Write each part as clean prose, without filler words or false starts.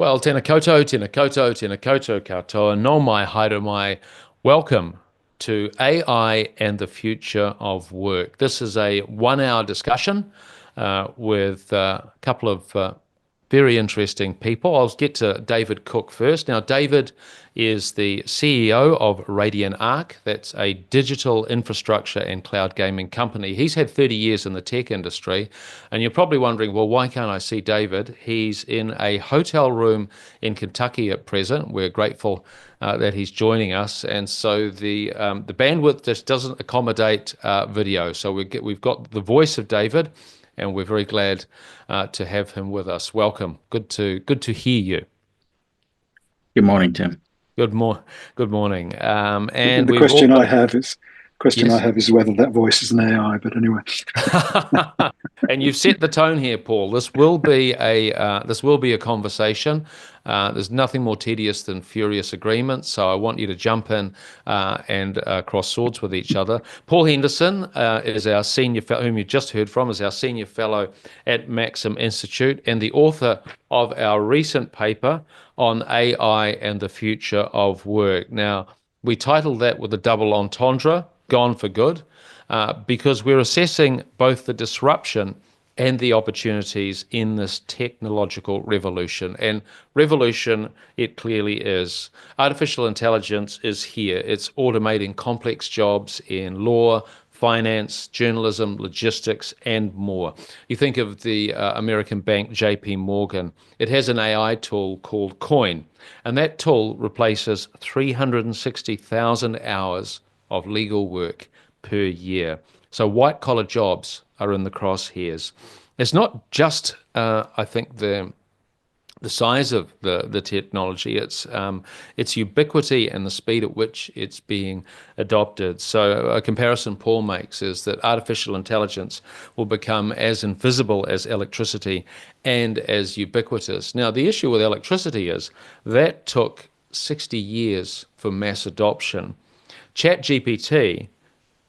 Well, tēnā koutou, tēnā koutou, tēnā koutou katoa, no mai, haere mai. Welcome to AI and the Future of Work. This is a 1 hour discussion with a couple of very interesting people. I'll get to David Cook first. Now, David is the CEO of Radian Arc. That's a digital infrastructure and cloud gaming company. He's had 30 years in the tech industry. And you're probably wondering, well, why can't I see David? He's in a hotel room in Kentucky at present. We're grateful that he's joining us. And so the bandwidth just doesn't accommodate video. So we've got the voice of David, and we're very glad to have him with us. Welcome. Good to hear you. Good morning, Tim. Good morning. And The we've question also I have is yes. whether that voice is an AI. But anyway, And you've set the tone here, Paul. This will be a conversation. There's nothing more tedious than furious agreements, so I want you to jump in and cross swords with each other. Paul Henderson is our senior fellow, whom you just heard from, is our senior fellow at Maxim Institute and the author of our recent paper on AI and the future of work. Now, we titled that with a double entendre, Gone for Good, because we're assessing both the disruption and the opportunities in this technological revolution. And revolution, it clearly is. Artificial intelligence is here. It's automating complex jobs in law, finance, journalism, logistics, and more. You think of the American bank JP Morgan. It has an AI tool called Coin, and that tool replaces 360,000 hours of legal work per year. So white-collar jobs are in the crosshairs. It's not just, I think, the size of the technology, its ubiquity and the speed at which it's being adopted. So a comparison Paul makes is that artificial intelligence will become as invisible as electricity and as ubiquitous. Now, the issue with electricity is that took 60 years for mass adoption. ChatGPT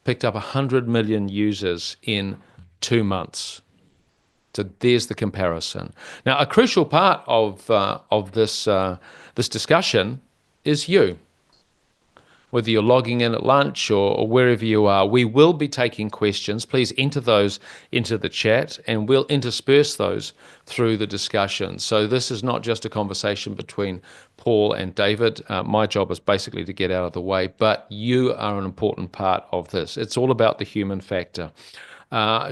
picked up 100 million users in 2 months. So there's the comparison. Now, a crucial part of this discussion is you. Whether you're logging in at lunch or wherever you are, we will be taking questions. Please enter those into the chat, and we'll intersperse those through the discussion. So this is not just a conversation between Paul and David. My job is basically to get out of the way, but you are an important part of this. It's all about the human factor.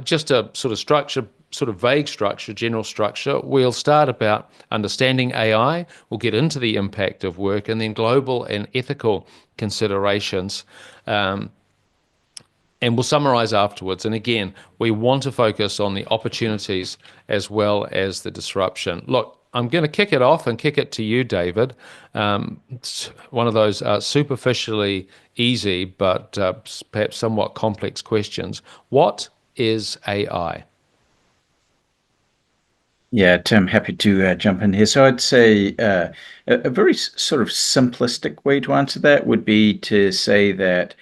Just a sort of vague structure, general structure. We'll start about understanding AI. We'll get into the impact of work, and then global and ethical considerations. And we'll summarize afterwards. And again, we want to focus on the opportunities as well as the disruption. Look, I'm going to kick it off and kick it to you, David. It's one of those superficially easy, but perhaps somewhat complex questions. What is AI? Yeah, Tim, happy to jump in here. So I'd say a very sort of simplistic way to answer that would be to say that,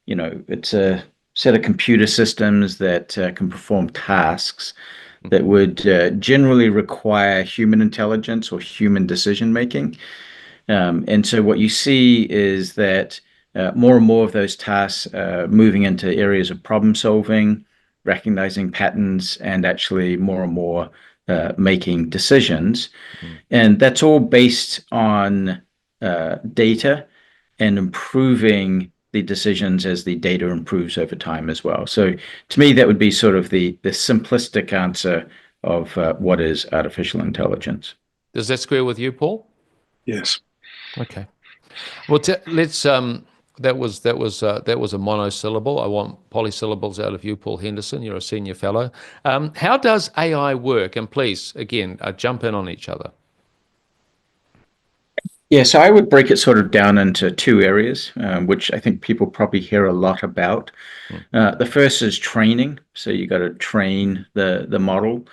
it's a set of computer systems that can perform tasks that would generally require human intelligence or human decision making. And so what you see is that more and more of those tasks moving into areas of problem solving, recognizing patterns, and actually more and more making decisions. And that's all based on data and improving the decisions as the data improves over time as well. So to me, that would be sort of the simplistic answer of what is artificial intelligence. Does that square with you, Paul? yes. Okay. Well, let's. That was a monosyllable. I want polysyllables out of you, Paul Henderson. You're a senior fellow. How does AI work? And please, again, jump in on each other. Yeah, so I would break it sort of down into two areas, which I think people probably hear a lot about. The first is training. So you got to train the model.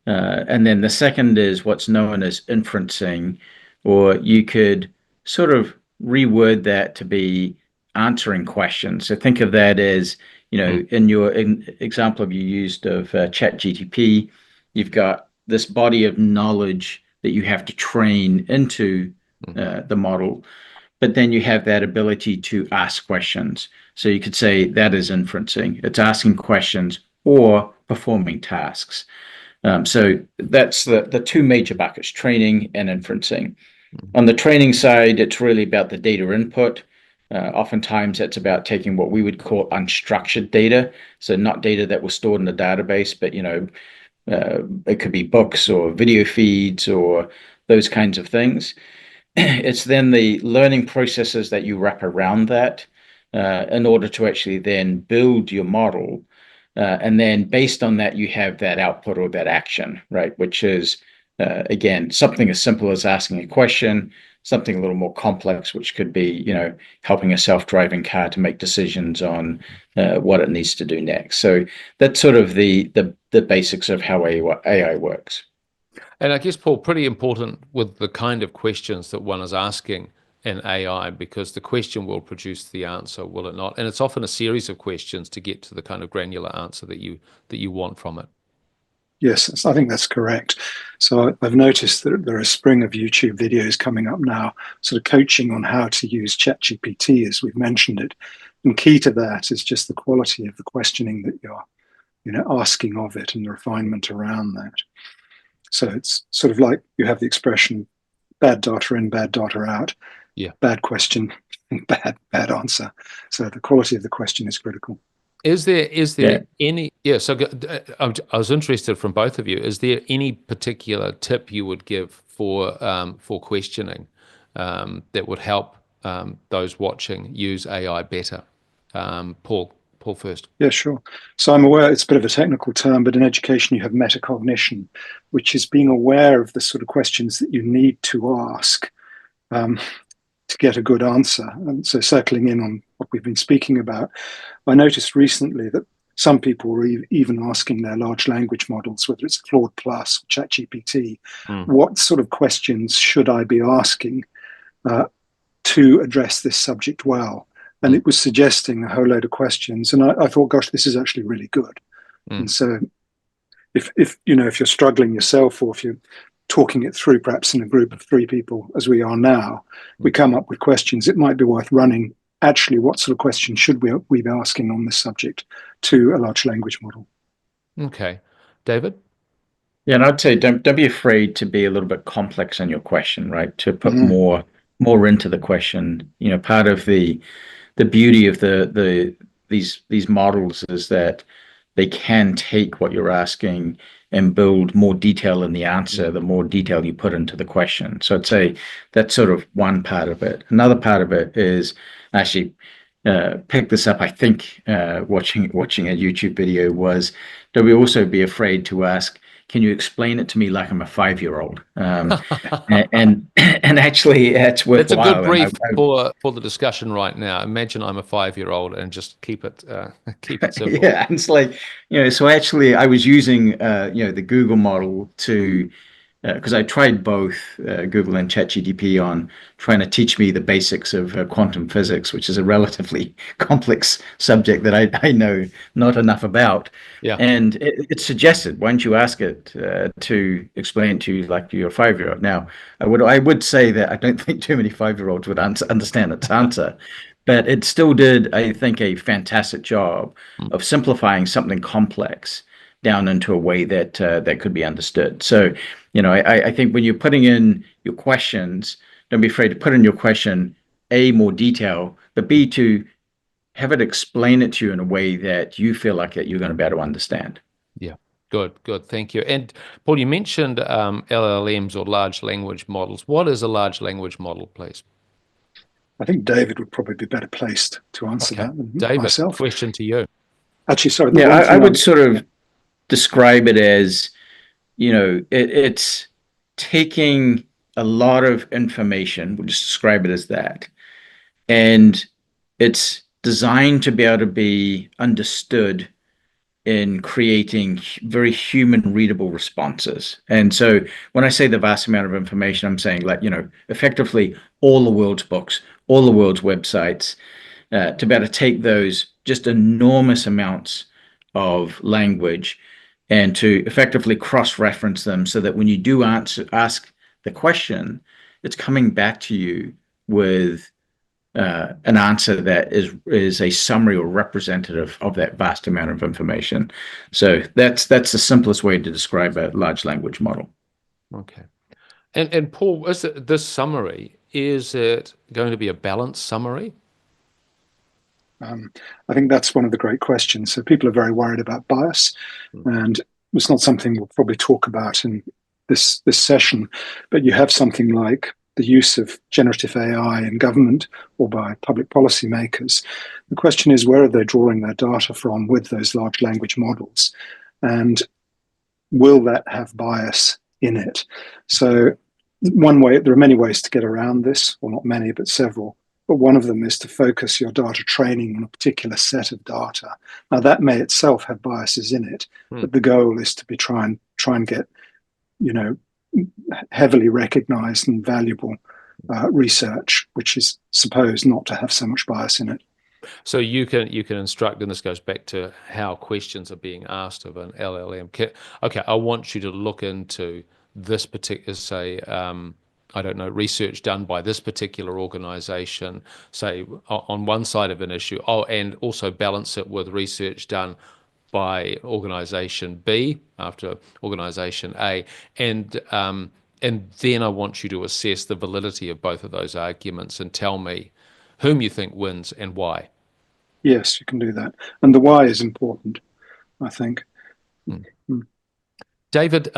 And then the second is what's known as inferencing, or you could sort of reword that to be answering questions. So think of that as, in your example you used of ChatGPT, you've got this body of knowledge that you have to train into the model. But then you have that ability to ask questions. So you could say that is inferencing. It's asking questions or performing tasks. So that's the two major buckets, training and inferencing. On the training side, it's really about the data input. Oftentimes, it's about taking what we would call unstructured data. So not data that was stored in a database, but it could be books or video feeds or those kinds of things. It's then the learning processes that you wrap around that in order to actually then build your model. And then based on that, you have that output or that action, right? Which is, again, something as simple as asking a question, something a little more complex, which could be, helping a self-driving car to make decisions on what it needs to do next. So that's sort of the basics of how AI works. And I guess, Paul, pretty important with the kind of questions that one is asking in AI, because the question will produce the answer, will it not? And it's often a series of questions to get to the kind of granular answer that you want from it. Yes, I think that's correct. So I've noticed that there are a spring of YouTube videos coming up now, sort of coaching on how to use ChatGPT, as we've mentioned it. And key to that is just the quality of the questioning that you're, asking of it and the refinement around that. So it's sort of like you have the expression, bad data in, bad data out. Yeah. Bad question, bad answer. So the quality of the question is critical. Is there any, so I was interested from both of you, is there any particular tip you would give for questioning that would help those watching use AI better? Paul first. Yeah, sure. So I'm aware it's a bit of a technical term, but in education you have metacognition, which is being aware of the sort of questions that you need to ask to get a good answer. And so circling in on what we've been speaking about, I noticed recently that some people were even asking their large language models, whether it's Claude Plus, ChatGPT, what sort of questions should I be asking to address this subject well? And it was suggesting a whole load of questions. And I thought, gosh, this is actually really good. And so if you're struggling yourself, or if you're talking it through perhaps in a group of 3 people, as we are now, we come up with questions, it might be worth running. Actually, what sort of questions should we be asking on this subject to a large language model? Okay. David? Yeah, and I'd say don't be afraid to be a little bit complex in your question, right? To put more into the question. Part of the beauty of these models is that they can take what you're asking and build more detail in the answer, the more detail you put into the question. So I'd say that's sort of one part of it. Another part of it is actually pick this up, I think, watching a YouTube video, was don't we also be afraid to ask, can you explain it to me like I'm a 5-year-old? And actually, it's worthwhile. That's a good brief for the discussion right now. Imagine I'm a 5-year-old and just keep it simple. Yeah, and it's like, so actually I was using the Google model to because I tried both Google and ChatGPT on trying to teach me the basics of quantum physics, which is a relatively complex subject that I know not enough about. Yeah. And it suggested, why don't you ask it to explain to you like you're a 5-year-old? Now, I would say that I don't think too many 5-year-olds would understand its answer, but it still did, I think, a fantastic job of simplifying something complex down into a way that could be understood. So, I think when you're putting in your questions, don't be afraid to put in your question, A, more detail, but B, to have it explain it to you in a way that you feel like that you're going to be able to understand. Yeah, good. Thank you. And Paul, you mentioned LLMs or large language models. What is a large language model, please? I think David would probably be better placed to answer that than David, myself. Question to you. Actually, sorry. Yeah, I would sort of describe it as, it's taking a lot of information, we'll just describe it as that, and it's designed to be able to be understood in creating very human readable responses. And so when I say the vast amount of information, I'm saying effectively all the world's books, all the world's websites, to be able to take those just enormous amounts of language and to effectively cross-reference them so that when you do ask the question, it's coming back to you with an answer that is a summary or representative of that vast amount of information. So that's the simplest way to describe a large language model. Okay. And Paul, is it, this summary, is it going to be a balanced summary? I think that's one of the great questions. So people are very worried about bias, and it's not something we'll probably talk about in this session, but you have something like the use of generative AI in government or by public policy makers. The question is, where are they drawing their data from with those large language models? And will that have bias in it? So one way, there are many ways to get around this, or not many, but several. But one of them is to focus your data training on a particular set of data. Now that may itself have biases in it, but the goal is to try and get, heavily recognized and valuable research, which is supposed not to have so much bias in it. So you can instruct, and this goes back to how questions are being asked of an LLM. Okay, I want you to look into this particular, say, I don't know, research done by this particular organization, say, on one side of an issue, and also balance it with research done by organization B after organization A, and then I want you to assess the validity of both of those arguments and tell me whom you think wins and why. Yes, you can do that. And the why is important, I think. David,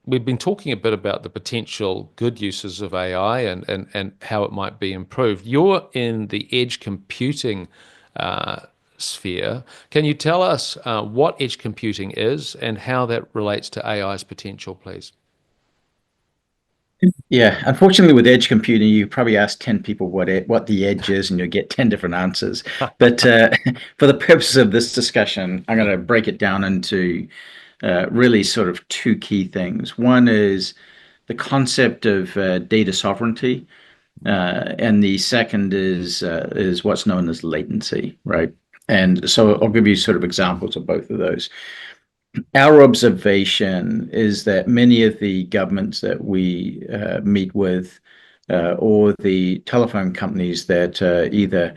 we've been talking a bit about the potential good uses of AI and how it might be improved. You're in the edge computing sphere. Can you tell us what edge computing is and how that relates to AI's potential, please? Yeah, unfortunately, with edge computing, you probably ask 10 people what the edge is, and you'll get 10 different answers. But for the purposes of this discussion, I'm going to break it down into really sort of two key things. One is the concept of data sovereignty, and the second is what's known as latency, right? And so I'll give you sort of examples of both of those. Our observation is that many of the governments that we meet with, or the telephone companies that either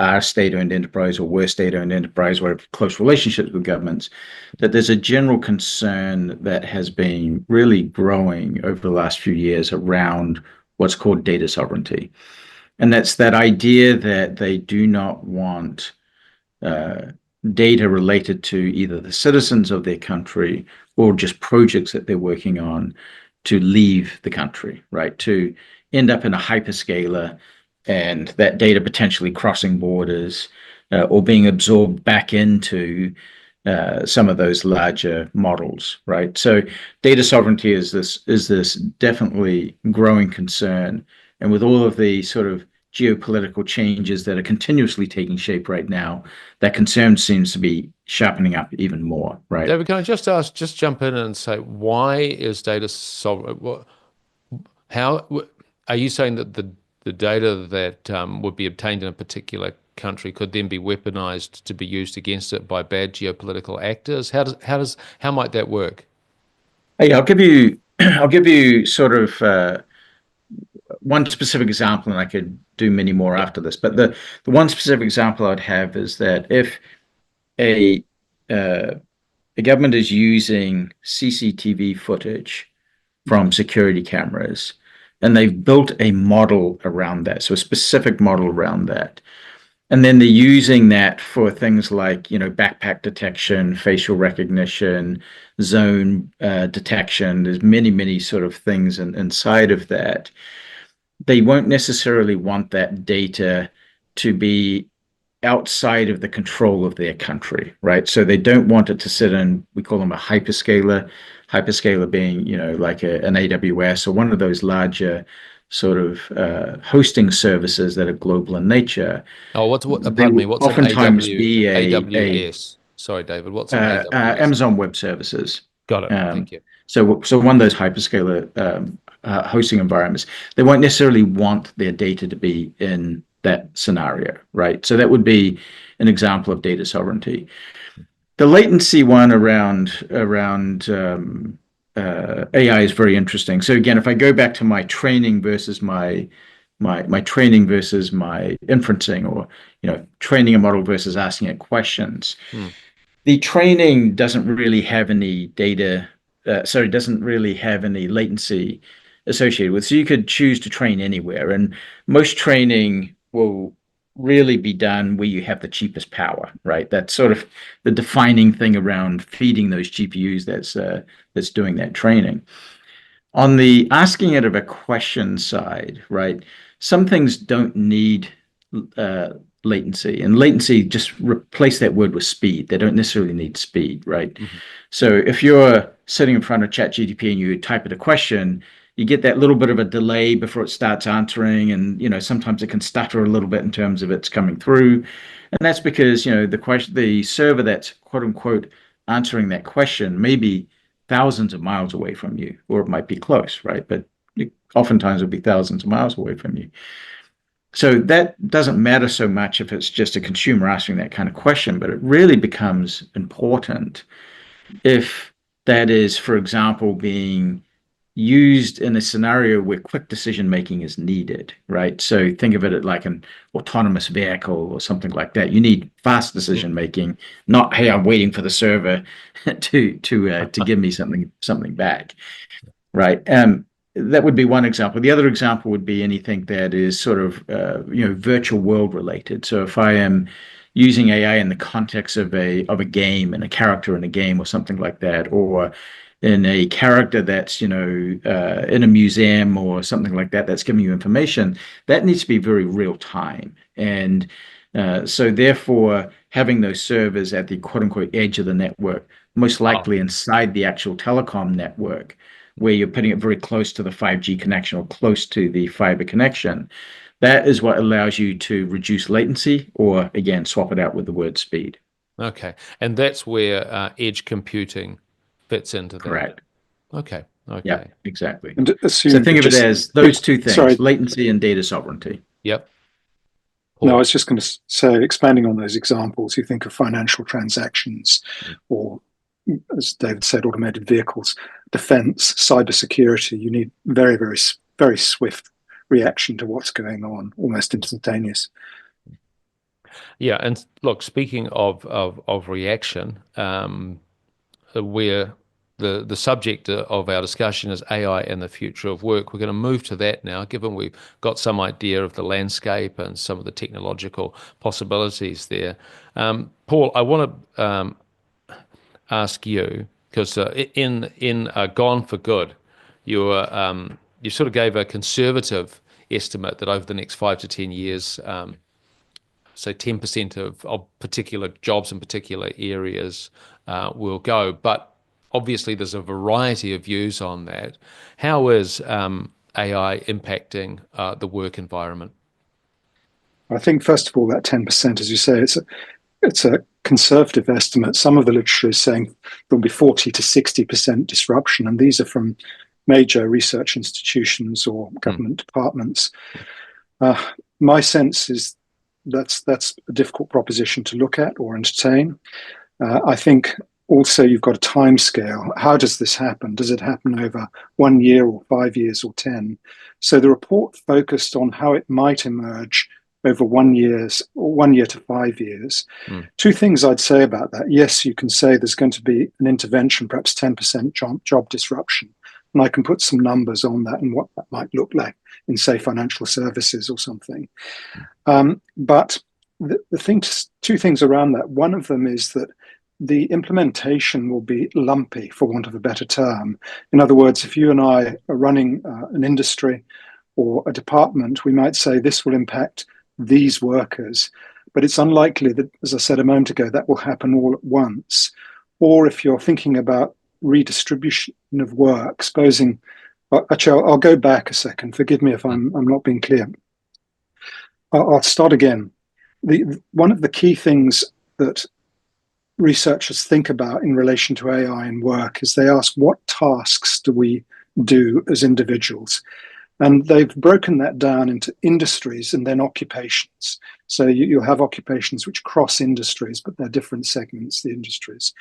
are state-owned enterprise or were state-owned enterprise or have close relationships with governments, that there's a general concern that has been really growing over the last few years around what's called data sovereignty. And that's that idea that they do not want data related to either the citizens of their country or just projects that they're working on to leave the country, right? To end up in a hyperscaler and that data potentially crossing borders or being absorbed back into some of those larger models, right? So data sovereignty is this definitely growing concern. And with all of the sort of geopolitical changes that are continuously taking shape right now, that concern seems to be sharpening up even more, right? David, can I just jump in and say, why is data sovereign? How are you saying that the data that would be obtained in a particular country could then be weaponized to be used against it by bad geopolitical actors? How might that work? Hey, I'll give you sort of one specific example, and I could do many more after this. But the one specific example I'd have is that if a government is using CCTV footage from security cameras, and they've built a model around that, so a specific model around that, and then they're using that for things like backpack detection, facial recognition, zone detection. There's many sort of things inside of that. They won't necessarily want that data to be outside of the control of their country, right? So they don't want it to sit in, we call them a hyperscaler being, like an AWS or one of those larger sort of hosting services that are global in nature. Oh, pardon me, what's oftentimes an be AWS? Sorry, David, what's an AWS? Amazon Web Services. Got it, thank you. So one of those hyperscaler hosting environments, they won't necessarily want their data to be in that scenario, right? So that would be an example of data sovereignty. The latency one around AI is very interesting. So again, if I go back to my training versus my training versus my inferencing, or training a model versus asking it questions, Hmm. the training doesn't really have any data. Sorry, doesn't really have any latency associated with. So you could choose to train anywhere, and most training will really be done where you have the cheapest power, right? That's sort of the defining thing around feeding those GPUs that's doing that training. On the asking it of a question side, right? Some things don't need uh, latency, and latency, just replace that word with speed. They don't necessarily need speed, right? Mhm. So if you're sitting in front of ChatGPT and you type it a question, you get that little bit of a delay before it starts answering, and sometimes it can stutter a little bit in terms of it's coming through, and that's because the server that's quote unquote answering that question may be thousands of miles away from you, or it might be close, right? But oftentimes it'll be thousands of miles away from you. So that doesn't matter so much if it's just a consumer asking that kind of question, but it really becomes important if that is, for example, being used in a scenario where quick decision making is needed, right? So think of it like an autonomous vehicle or something like that. You need fast decision making, not hey, I'm waiting for the server to give me something back, right? That would be one example. The other example would be anything that is sort of virtual world related. So if I am using AI in the context of a game and a character in a game or something like that, or in a character that's in a museum or something like that that's giving you information, that needs to be very real time. And so therefore having those servers at the quote unquote edge of the network, most Oh, likely inside the actual telecom network, where you're putting it very close to the 5G connection or close to the fiber connection, that is what allows you to reduce latency, or again, swap it out with the word speed. okay. And that's where edge computing fits into that. Correct. Okay. Yeah, Okay. exactly. And So assume think of it just as those two things, sorry. latency and data sovereignty. Yep. No, I Paul. was just going to say, expanding on those examples, you think of financial transactions, or as David said, automated vehicles, defense, cybersecurity. You need very, very, very swift reaction to what's going on, almost instantaneous. Yeah. And look, speaking of reaction, where the subject of our discussion is AI and the future of work. We're going to move to that now, given we've got some idea of the landscape and some of the technological possibilities there. Paul, I want to ask you, because in Gone for Good, you sort of gave a conservative estimate that over the next 5 to 10 years, so 10% of particular jobs in particular areas will go. But obviously, there's a variety of views on that. How is AI impacting the work environment? I think, first of all, that 10%, as you say, it's a conservative estimate. Some of the literature is saying there'll be 40 to 60% disruption, and these are from major research institutions or government departments. My sense is that's a difficult proposition to look at or entertain. I think also you've got a time scale. How does this happen? Does it happen over 1 year or 5 years or 10? So the report focused on how it might emerge over 1 year to 5 years. Two things I'd say about that. Yes, you can say there's going to be an intervention, perhaps 10% job disruption. And I can put some numbers on that and what that might look like in, say, financial services or something. But two things around that. One of them is that the implementation will be lumpy, for want of a better term. In other words, if you and I are running an industry or a department, we might say this will impact these workers, but it's unlikely that, as I said a moment ago, that will happen all at once. Or if you're thinking about redistribution of work, supposing, actually, I'll go back a second. Forgive me if I'm not being clear. I'll start again. One of the key things that researchers think about in relation to AI and work is they ask, what tasks do we do as individuals? And they've broken that down into industries and then occupations. So you'll have occupations which cross industries, but they're different segments, the industries.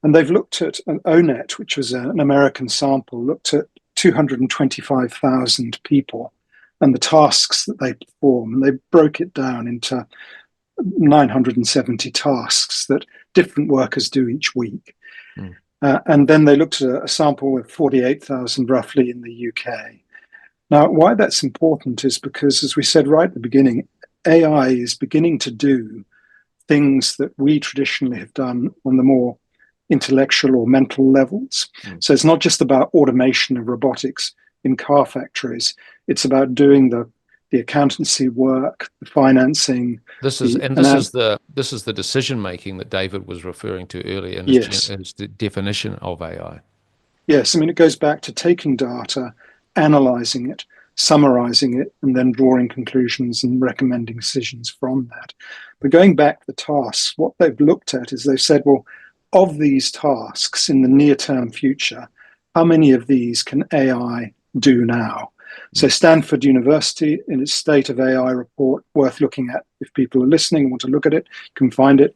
And they've looked at an ONET, which was an American sample, looked at 225,000 people and the tasks that they perform. And they broke it down into 970 tasks that different workers do each week. And then they looked at a sample of 48,000 roughly in the UK. Now, why that's important is because, as we said right at the beginning, AI is beginning to do things that we traditionally have done on the more intellectual or mental levels. So it's not just about automation of robotics in car factories. It's about doing the accountancy work, the financing. This is the decision making that David was referring to earlier in his definition of AI. Yes, I mean, it goes back to taking data, analyzing it, summarizing it, and then drawing conclusions and recommending decisions from that. But going back to the tasks, what they've looked at is they've said, well, of these tasks in the near-term future, how many of these can AI do now? So Stanford University, in its State of AI report, worth looking at if people are listening and want to look at it, you can find it.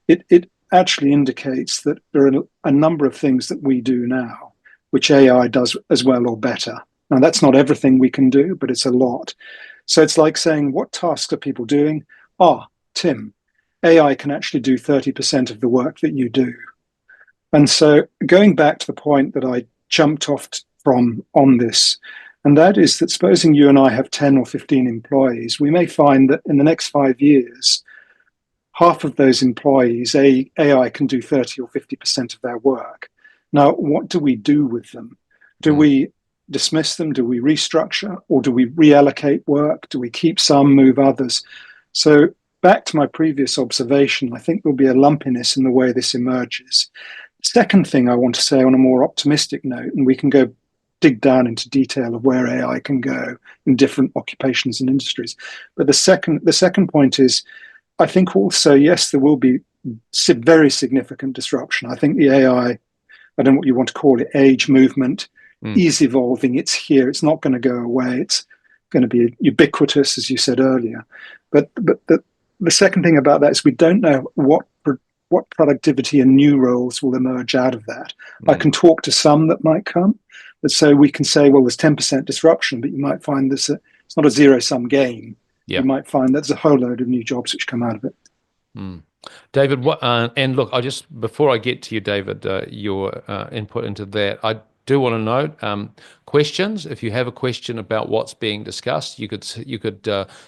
It actually indicates that there are a number of things that we do now, which AI does as well or better. Now, that's not everything we can do, but it's a lot. So it's like saying, what tasks are people doing? Tim, AI can actually do 30% of the work that you do. And so going back to the point that I jumped off from on this, and that is that supposing you and I have 10 or 15 employees, we may find that in the next 5 years, half of those employees, AI can do 30 or 50% of their work. Now, what do we do with them? Do we dismiss them? Do we restructure? Or do we reallocate work? Do we keep some, move others? So back to my previous observation, I think there'll be a lumpiness in the way this emerges. Second thing I want to say on a more optimistic note, and we can go dig down into detail of where AI can go in different occupations and industries. But the second point is, I think also, yes, there will be very significant disruption. I think the AI, I don't know what you want to call it, age movement, is evolving. It's here. It's not going to go away. It's going to be ubiquitous, as you said earlier. But the second thing about that is we don't know what productivity and new roles will emerge out of that. I can talk to some that might come, but so we can say, well, there's 10% disruption, but you might find it's not a zero-sum game. You might find there's a whole load of new jobs which come out of it. David, and look, before I get to you, David, your input into that, I do want to note questions. If you have a question about what's being discussed, you could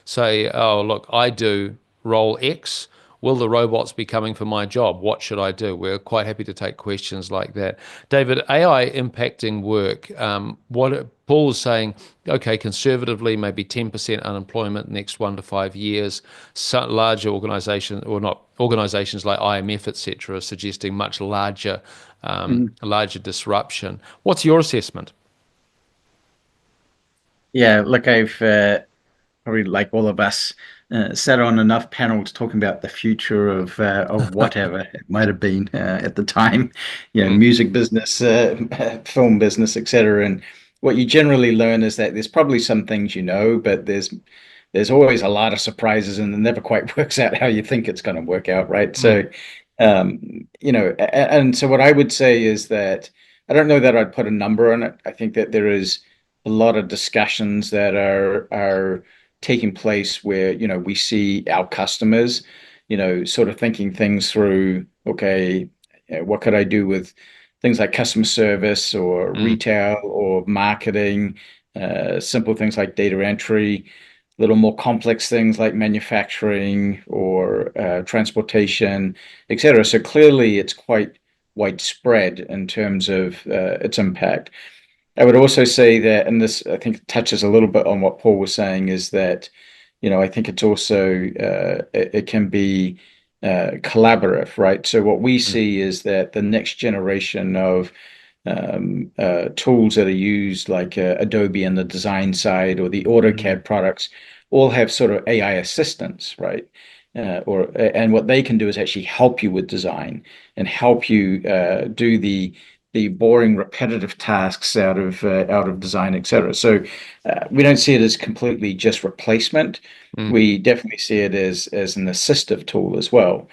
say, oh, look, I do role X. Will the robots be coming for my job? What should I do? We're quite happy to take questions like that. David, AI impacting work. What Paul was saying, okay, conservatively, maybe 10% unemployment next 1 to 5 years. Larger organizations, or not organizations like IMF, etc., are suggesting much larger disruption. What's your assessment? Yeah, look, I've probably, like all of us, sat on enough panels talking about the future of whatever it might have been at the time, music business, film business, etc. And what you generally learn is that there's probably some things but there's always a lot of surprises, and it never quite works out how you think it's going to work out, right? So, and so what I would say is that I don't know that I'd put a number on it. I think that there is a lot of discussions that are taking place where we see our customers sort of thinking things through. Okay, what could I do with things like customer service or retail or marketing, simple things like data entry, little more complex things like manufacturing or transportation, etc. So clearly it's quite widespread in terms of its impact. I would also say that, and this I think touches a little bit on what Paul was saying, is that, I think it's also, it can be collaborative, right? So what we see is that the next generation of tools that are used, like Adobe on the design side or the AutoCAD products, all have sort of AI assistants, right? And what they can do is actually help you with design and help you do the boring, repetitive tasks out of design, etc. So we don't see it as completely just replacement. We definitely see it as an assistive tool as well.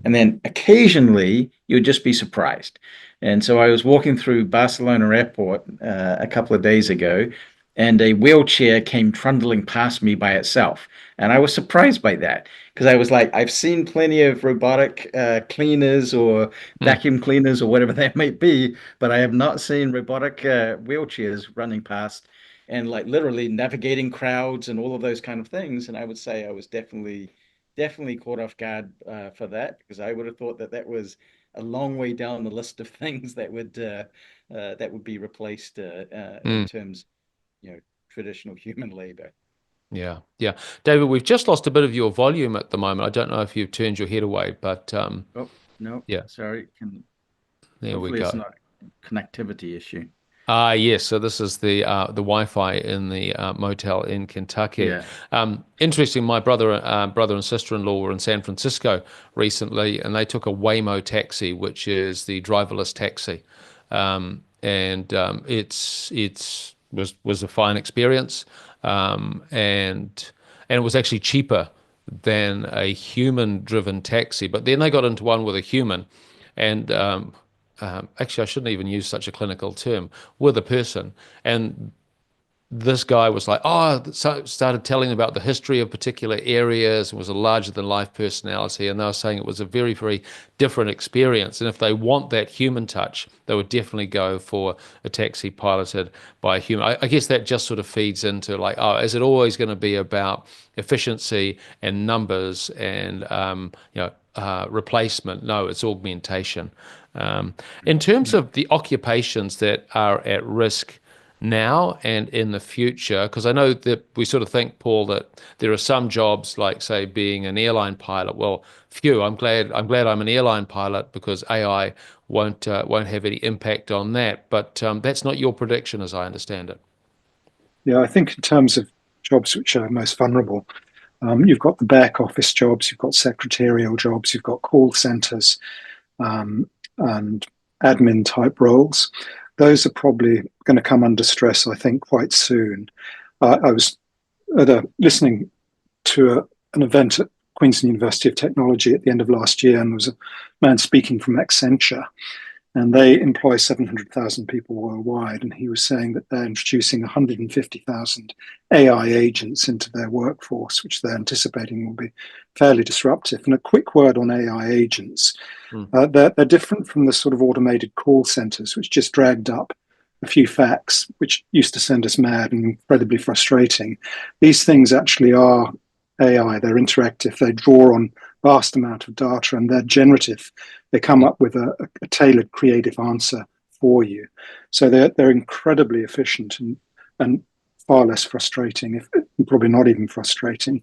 And then occasionally you'd just be surprised. And so I was walking through Barcelona airport a couple of days ago, and a wheelchair came trundling past me by itself. And I was surprised by that because I was like, I've seen plenty of robotic cleaners or Mm. vacuum cleaners or whatever that might be, but I have not seen robotic wheelchairs running past and like literally navigating crowds and all of those kind of things. And I would say I was definitely caught off guard for that because I would have thought that that was a long way down the list of things that would be replaced in Mm. terms, traditional human labor. Yeah, yeah. David, we've just lost a bit of your volume at the moment. I don't know if you've turned your head away, but Oh, no, yeah, sorry. there we Hopefully it's go. not a connectivity issue. Yes. So this is the Wi-Fi in the motel in Kentucky. Yeah. Interesting. My brother and sister-in-law were in San Francisco recently, and they took a Waymo taxi, which is the driverless taxi, and was a fine experience, and it was actually cheaper than a human-driven taxi. But then they got into one with a human, and actually, I shouldn't even use such a clinical term, with a person. And this guy was like, oh, so started telling about the history of particular areas and was a larger than life personality. And they were saying it was a very, very different experience. And if they want that human touch, they would definitely go for a taxi piloted by a human. I guess that just sort of feeds into like, oh, is it always going to be about efficiency and numbers and, replacement? No, it's augmentation. In terms Yeah. of the occupations that are at risk now and in the future, because I know that we sort of think, Paul, that there are some jobs like, say, being an airline pilot. Well, phew, I'm glad I'm an airline pilot because AI won't have any impact on that. But that's not your prediction, as I understand it. Yeah, I think in terms of jobs which are most vulnerable, you've got the back office jobs, you've got secretarial jobs, you've got call centers, and admin type roles. Those are probably going to come under stress, I think, quite soon. I was listening to an event at Queensland University of Technology at the end of last year, and there was a man speaking from Accenture, and they employ 700,000 people worldwide. And he was saying that they're introducing 150,000 AI agents into their workforce, which they're anticipating will be fairly disruptive. And a quick word on AI agents. They're different from the sort of automated call centers, which just dragged up a few facts, which used to send us mad and incredibly frustrating. These things actually are AI. They're interactive. They draw on vast amount of data, and they're generative. They come up with a tailored, creative answer for you. So they're incredibly efficient and far less frustrating, if probably not even frustrating.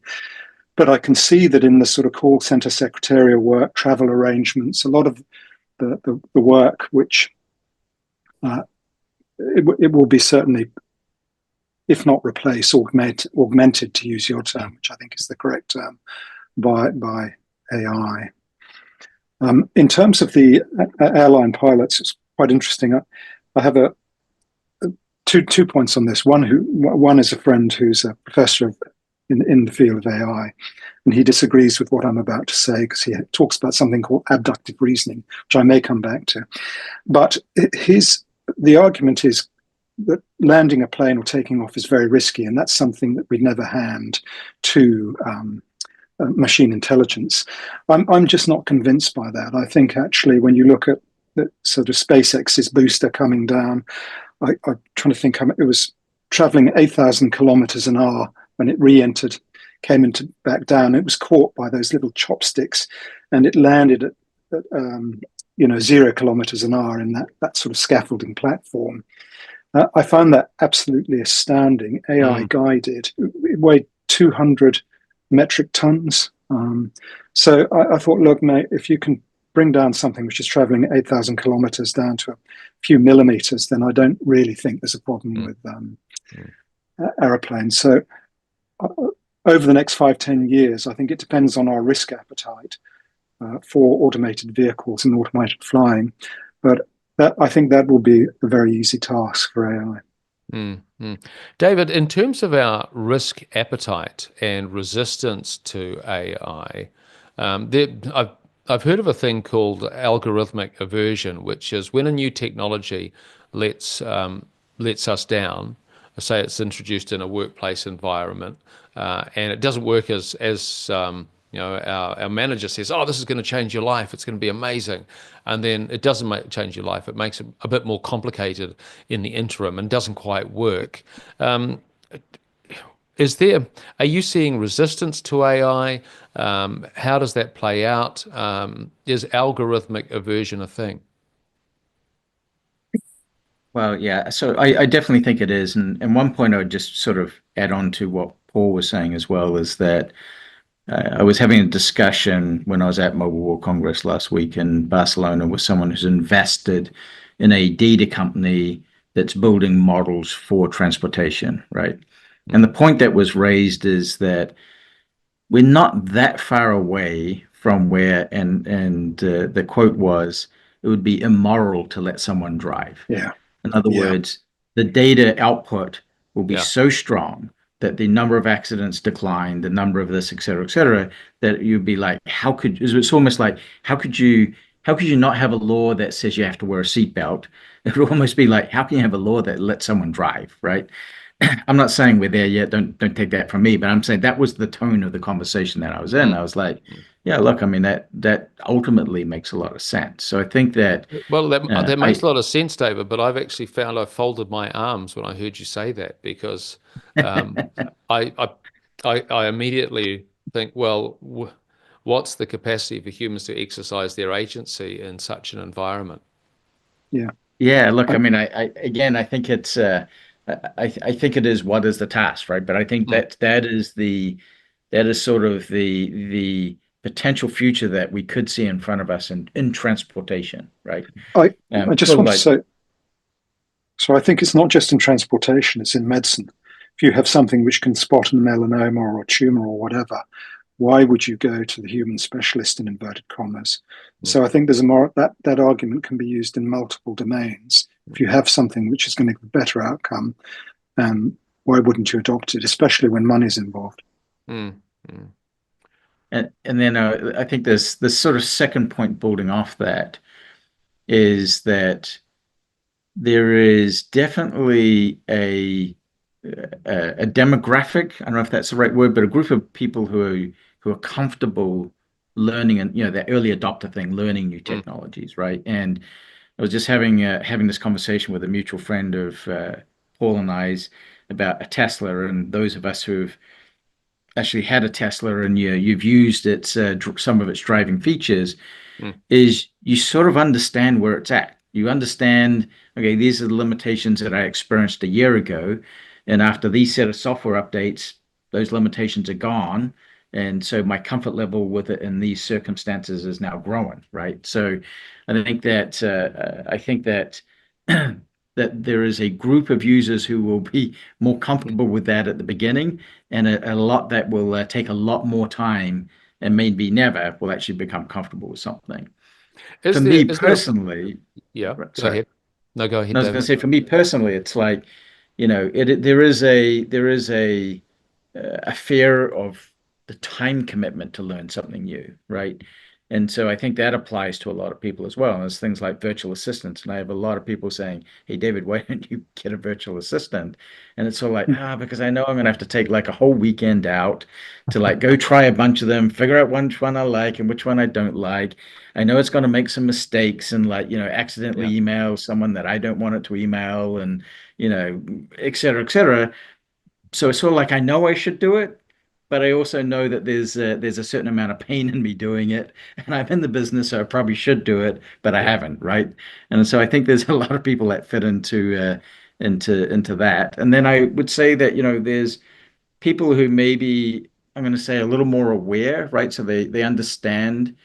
But I can see that in the sort of call center secretarial work, travel arrangements, a lot of the work which it will be certainly, if not replace, augmented, to use your term, which I think is the correct term, by AI. In terms of the airline pilots, it's quite interesting. I have two points on this. One is a friend who's a professor in the field of AI, and he disagrees with what I'm about to say because he talks about something called abductive reasoning, which I may come back to. But the argument is that landing a plane or taking off is very risky, and that's something that we'd never hand to machine intelligence. I'm just not convinced by that. I think actually when you look at the sort of SpaceX's booster coming down, I'm trying to think, it was traveling at 8,000 kilometers an hour when it re-entered, came into back down. It was caught by those little chopsticks, and it landed at 0 kilometers an hour in that sort of scaffolding platform. I found that absolutely astounding. AI guided. It weighed 200 metric tons. So I thought, look, mate, if you can bring down something which is traveling at 8,000 kilometers down to a few millimeters, then I don't really think there's a problem with aeroplanes. So over the next 5-10 years, I think it depends on our risk appetite for automated vehicles and automated flying. But I think that will be a very easy task for AI. David, in terms of our risk appetite and resistance to AI, I've heard of a thing called algorithmic aversion, which is when a new technology lets lets us down. Say it's introduced in a workplace environment, and it doesn't work as our manager says, "Oh, this is going to change your life. It's going to be amazing," and then it doesn't change your life. It makes it a bit more complicated in the interim and doesn't quite work. Um, is there, are you seeing resistance to AI? How does that play out? Is algorithmic aversion a thing? Well, yeah. So I definitely think it is. And one point I would just sort of add on to what Paul was saying as well is that I was having a discussion when I was at Mobile World Congress last week in Barcelona with someone who's invested in a data company that's building models for transportation, right? And the point that was raised is that we're not that far away from where, and the quote was, it would be immoral to let someone drive. Yeah. In other Yeah. words, the data output will be Yeah. so strong that the number of accidents decline, the number of this, et cetera, that you'd be like, how could, it's almost like, how could you not have a law that says you have to wear a seatbelt? It would almost be like, how can you have a law that lets someone drive, right? I'm not saying we're there yet. Don't take that from me, but I'm saying that was the tone of the conversation that I was in. Mm. I was like, yeah, look, I mean that ultimately makes a lot of sense. So I think that Well, that makes I a lot of sense, David, but I've actually found I folded my arms when I heard you say that because um, I, I, I immediately think, well, what's the capacity for humans to exercise their agency in such an environment? Yeah. yeah, look, I, I mean, I again, I think it's I think it is what is the task, right? But I think Mm. that is that is sort of the potential future that we could see in front of us in transportation, right? I, I just Sort of want to like say, so I think it's not just in transportation, it's in medicine. If you have something which can spot a melanoma or a tumor or whatever, why would you go to the human specialist in inverted commas? Mm. So I think there's a more that argument can be used in multiple domains. If you have something which is going to give a better outcome, why wouldn't you adopt it, especially when money's involved? Mm. Mm. and then I think there's this sort of second point building off that is that there is definitely a demographic. I don't know if that's the right word, but a group of people who are comfortable learning and that early adopter thing, learning new Mm. technologies, right? And I was just having this conversation with a mutual friend of Paul and I's about a Tesla, and those of us who've actually had a Tesla and you've used its some of its driving features Mm. is you sort of understand where it's at. You understand, okay, these are the limitations that I experienced a year ago. And after these set of software updates, those limitations are gone. And so my comfort level with it in these circumstances is now growing, right? So I think that that there is a group of users who will be more comfortable with that at the beginning, and a lot that will take a lot more time and maybe never will actually become comfortable with something. For me Is there personally, yeah, go sorry, ahead. No, go ahead, I was going David. to say for me personally, it's like, there is a fear of the time commitment to learn something new, right? And so I think that applies to a lot of people as well. And there's things like virtual assistants. And I have a lot of people saying, hey, David, why don't you get a virtual assistant? And it's all like, because I know I'm going to have to take like a whole weekend out to like go try a bunch of them, figure out which one I like and which one I don't like. I know it's going to make some mistakes and like, accidentally Yeah. email someone that I don't want it to email and, et cetera, et cetera. So it's sort of like I know I should do it, but I also know that there's a certain amount of pain in me doing it, and I'm in the business, so I probably should do it, but I Yeah. haven't, right? And so I think there's a lot of people that fit into that. And then I would say that there's people who maybe I'm going to say a little more aware, right? So they understand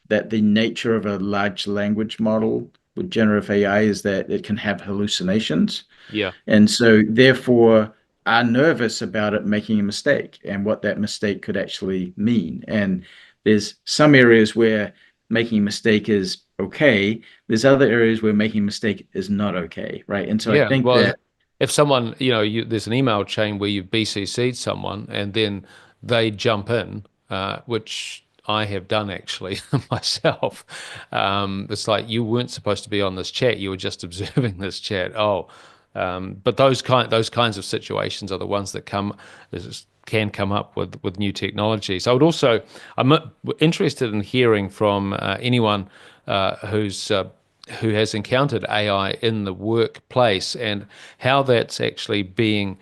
that the nature of a large language model with generative AI is that it can have hallucinations. Yeah. And so, therefore, are nervous about it making a mistake and what that mistake could actually mean. And there's some areas where making a mistake is okay. There's other areas where making a mistake is not okay, right? And so I Yeah. think Well, that, if someone, there's an email chain where you've BCC'd someone and then they jump in, which I have done actually myself. It's like you weren't supposed to be on this chat; you were just observing this chat. Oh, but those kinds of situations are the ones that can come up with new technology. So I'm interested in hearing from anyone who has encountered AI in the workplace and how that's actually being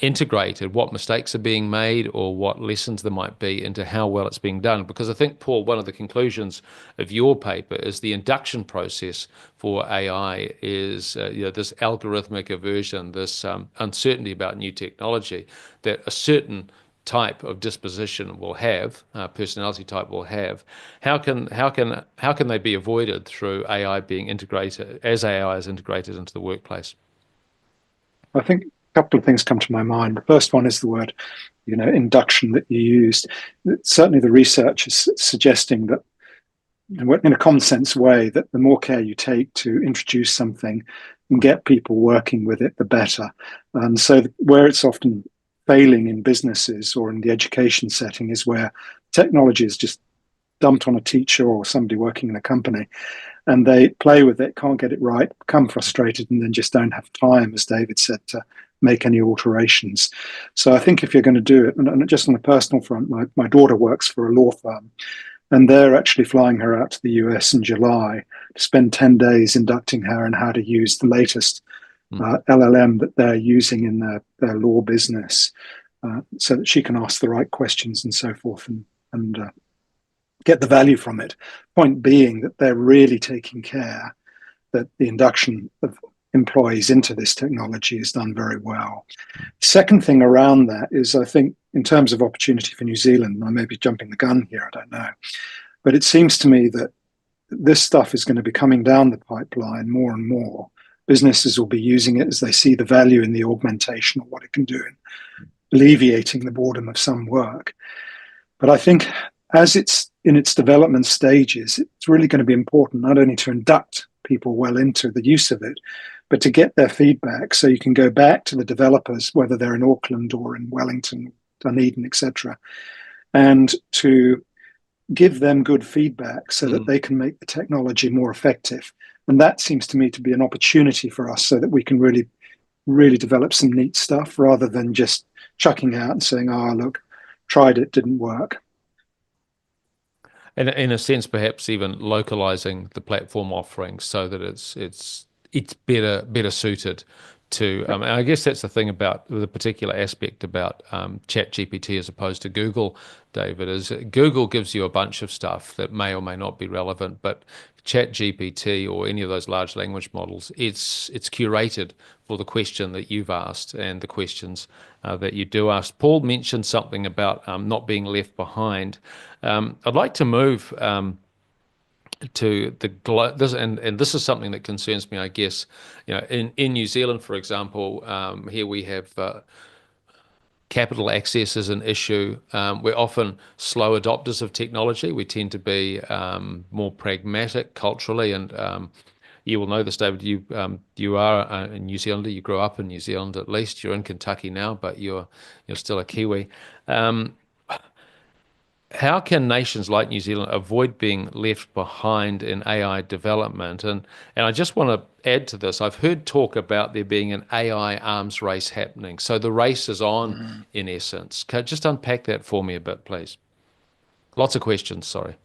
integrated, what mistakes are being made, or what lessons there might be into how well it's being done. Because I think, Paul, one of the conclusions of your paper is the induction process for AI is this algorithmic aversion, this uncertainty about new technology that a certain type of disposition will have, personality type will have. How can they be avoided through AI being integrated as AI is integrated into the workplace? I think a couple of things come to my mind. The first one is the word, induction that you used. Certainly, the research is suggesting that, in a common sense way, that the more care you take to introduce something and get people working with it, the better. And so, where it's often failing in businesses or in the education setting is where technology is just dumped on a teacher or somebody working in a company, and they play with it, can't get it right, become frustrated, and then just don't have time, as David said, to make any alterations. So I think if you're going to do it, and just on a personal front, my daughter works for a law firm, and they're actually flying her out to the US in July to spend 10 days inducting her in how to use the latest LLM that they're using in their law business, so that she can ask the right questions and so forth, and get the value from it. Point being that they're really taking care that the induction of employees into this technology is done very well. Second thing around that is, I think, in terms of opportunity for New Zealand, I may be jumping the gun here, I don't know, but it seems to me that this stuff is going to be coming down the pipeline more and more. Businesses will be using it as they see the value in the augmentation of what it can do in alleviating the boredom of some work. But I think as it's in its development stages, it's really going to be important not only to induct people well into the use of it, but to get their feedback so you can go back to the developers, whether they're in Auckland or in Wellington, Dunedin, etc., and to give them good feedback so that they can make the technology more effective. And that seems to me to be an opportunity for us so that we can really, really develop some neat stuff rather than just chucking out and saying, oh, look, tried it, didn't work. And in a sense, perhaps even localizing the platform offerings so that it's better suited to. And I guess that's the thing about the particular aspect about ChatGPT as opposed to Google, David, is Google gives you a bunch of stuff that may or may not be relevant, but ChatGPT or any of those large language models, it's curated for the question that you've asked and the questions that you do ask. Paul mentioned something about not being left behind. I'd like to move to this, and this is something that concerns me, I guess. In New Zealand, for example, here we have capital access is an issue. We're often slow adopters of technology. We tend to be more pragmatic culturally, and you will know this, David. You are a New Zealander. You grew up in New Zealand, at least. You're in Kentucky now, but you're still a Kiwi. How can nations like New Zealand avoid being left behind in AI development? And I just want to add to this. I've heard talk about there being an AI arms race happening. So the race is on, in essence. Can you just unpack that for me a bit, please? Lots of questions, sorry.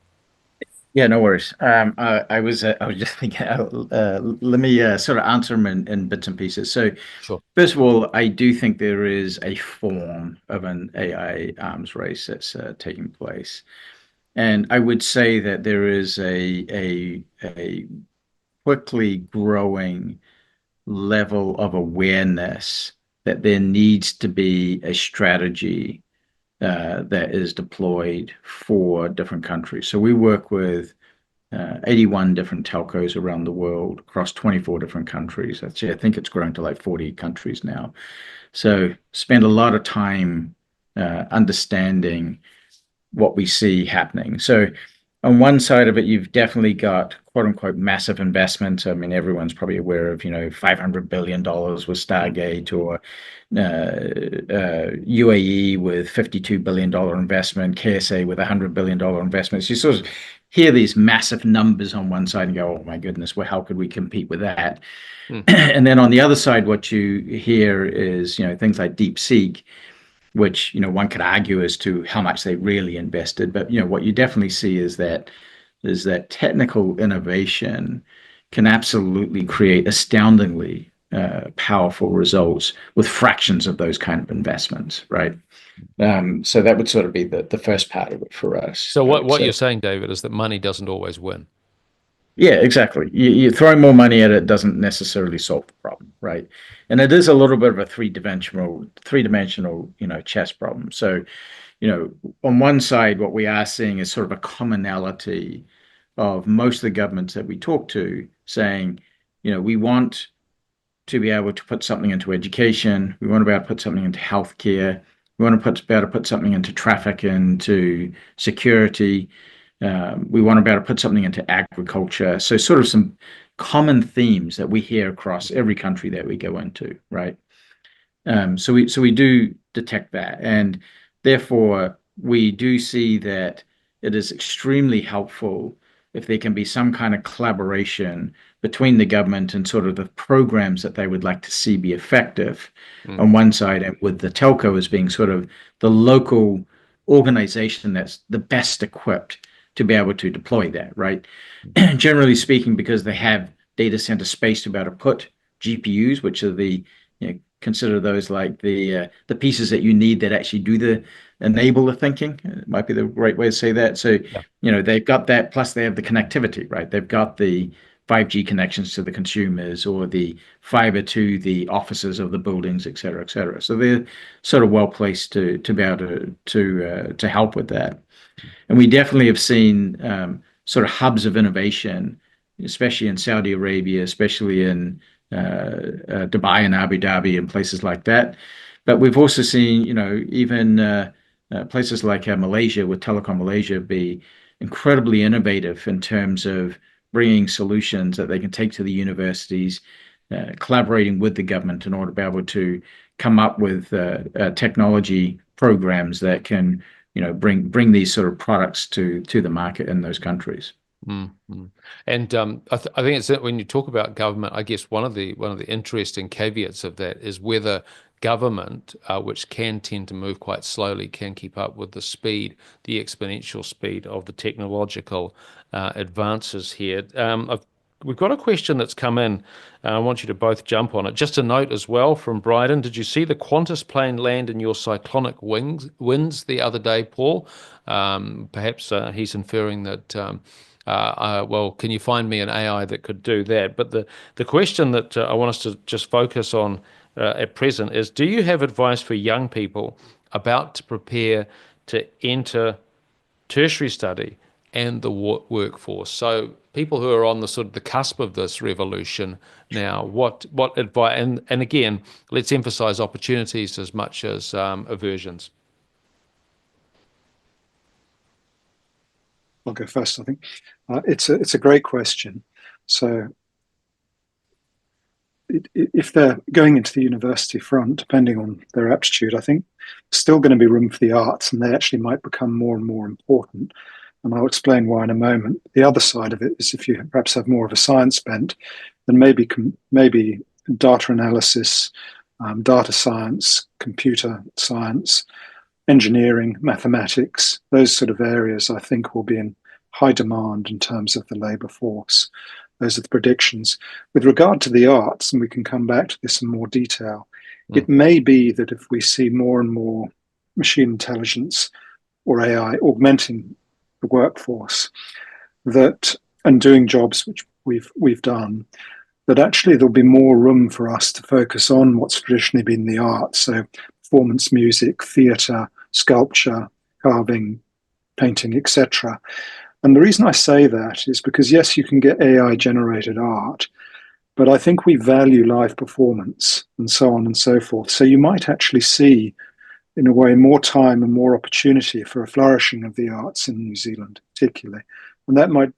Yeah, no worries. I was just thinking, let me sort of answer them in bits and pieces. So, Sure. first of all, I do think there is a form of an AI arms race that's taking place, and I would say that there is a quickly growing level of awareness that there needs to be a strategy that is deployed for different countries. So we work with 81 different telcos around the world across 24 different countries. Actually, I think it's grown to like 40 countries now. So spend a lot of time understanding what we see happening. So on one side of it, you've definitely got quote unquote massive investment. I mean, everyone's probably aware of, $500 billion with Stargate, or UAE with $52 billion investment, KSA with $100 billion investment. So you sort of hear these massive numbers on one side and go, oh my goodness, well, how could we compete with that? And then on the other side, what you hear is, things like DeepSeek, which, one could argue as to how much they really invested. But, what you definitely see is that technical innovation can absolutely create astoundingly powerful results with fractions of those kind of investments, right? So that would sort of be the first part of it for us. So what you're saying, David, is that money doesn't always win. Yeah, exactly. You throw more money at it doesn't necessarily solve the problem, right? And it is a little bit of a three-dimensional, chess problem. So, on one side, what we are seeing is sort of a commonality of most of the governments that we talk to saying, we want to be able to put something into education, we want to be able to put something into healthcare, we want to be able to put something into traffic, into security. We want to be able to put something into agriculture. So sort of some common themes that we hear across every country that we go into, right? So we do detect that, and therefore we do see that it is extremely helpful if there can be some kind of collaboration between the government and sort of the programs that they would like to see be effective on one side, and with the telco as being sort of the local organization that's the best equipped to be able to deploy that, right? Generally speaking, because they have data center space to be able to put GPUs, which are consider those like the pieces that you need that actually do the enable the thinking. It might be the right way to say that. So, they've got that, plus they have the connectivity, right? They've got the 5G connections to the consumers, or the fiber to the offices of the buildings, et cetera, et cetera. So they're sort of well placed to be able to help with that. And we definitely have seen sort of hubs of innovation, especially in Saudi Arabia, especially in Dubai and Abu Dhabi and places like that. But we've also seen, even places like Malaysia, with Telecom Malaysia, be incredibly innovative in terms of bringing solutions that they can take to the universities, collaborating with the government in order to be able to come up with technology programs that can bring these sort of products to the market in those countries. Mm-hmm. And I think it's that when you talk about government, I guess one of the interesting caveats of that is whether government, which can tend to move quite slowly, can keep up with the exponential speed of the technological advances here. We've got a question that's come in. I want you to both jump on it. Just a note as well from Bryden. Did you see the Qantas plane land in your cyclonic winds the other day, Paul? Perhaps he's inferring that, well, can you find me an AI that could do that? But the question that I want us to just focus on at present is, do you have advice for young people about to prepare to enter tertiary study and the workforce? So people who are on the sort of the cusp of this revolution now, what advice? And again, let's emphasize opportunities as much as aversions. I'll go first, I think. It's a great question. So if they're going into the university front, depending on their aptitude, I think there's still going to be room for the arts, and they actually might become more and more important. And I'll explain why in a moment. The other side of it is, if you perhaps have more of a science bent, then maybe data analysis, data science, computer science, engineering, mathematics, those sort of areas, I think, will be in high demand in terms of the labour force. Those are the predictions. With regard to the arts, and we can come back to this in more detail, it may be that if we see more and more machine intelligence or AI augmenting the workforce, and doing jobs which we've done, that actually there'll be more room for us to focus on what's traditionally been the arts. So performance music, theatre, sculpture, carving, painting, etc. And the reason I say that is because, yes, you can get AI-generated art, but I think we value live performance and so on and so forth. So you might actually see, in a way, more time and more opportunity for a flourishing of the arts in New Zealand, particularly, and that might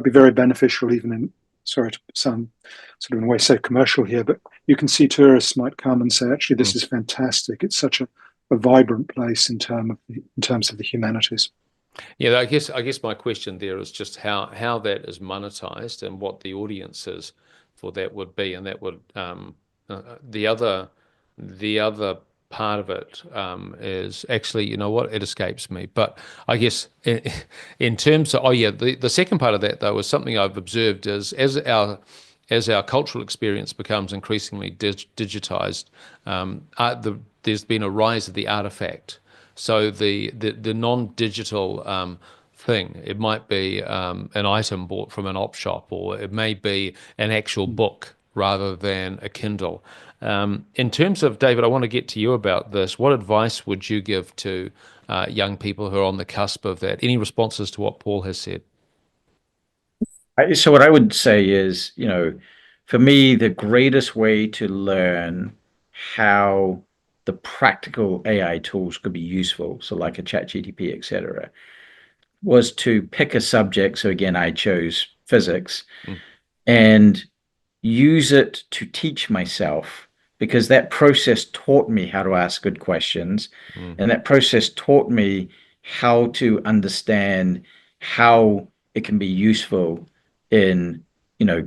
be very beneficial even in, sorry to sound sort of in a way so commercial here, but you can see tourists might come and say, actually, this is fantastic. It's such a vibrant place in terms of the humanities. Yeah, I guess my question there is just how that is monetized and what the audiences for that would be, and that would the other part of it is actually, you know what, it escapes me. But I guess in terms of, oh yeah, the second part of that though is something I've observed is as our cultural experience becomes increasingly digitized, there's been a rise of the artifact. So the non-digital thing, it might be an item bought from an op shop, or it may be an actual book rather than a Kindle. In terms of, David, I want to get to you about this. What advice would you give to young people who are on the cusp of that? Any responses to what Paul has said? So what I would say is, for me, the greatest way to learn how the practical AI tools could be useful, so like a ChatGPT, etc., was to pick a subject. So again, I chose physics Mm, and use it to teach myself, because that process taught me how to ask good questions. mm, And that process taught me how to understand how it can be useful in,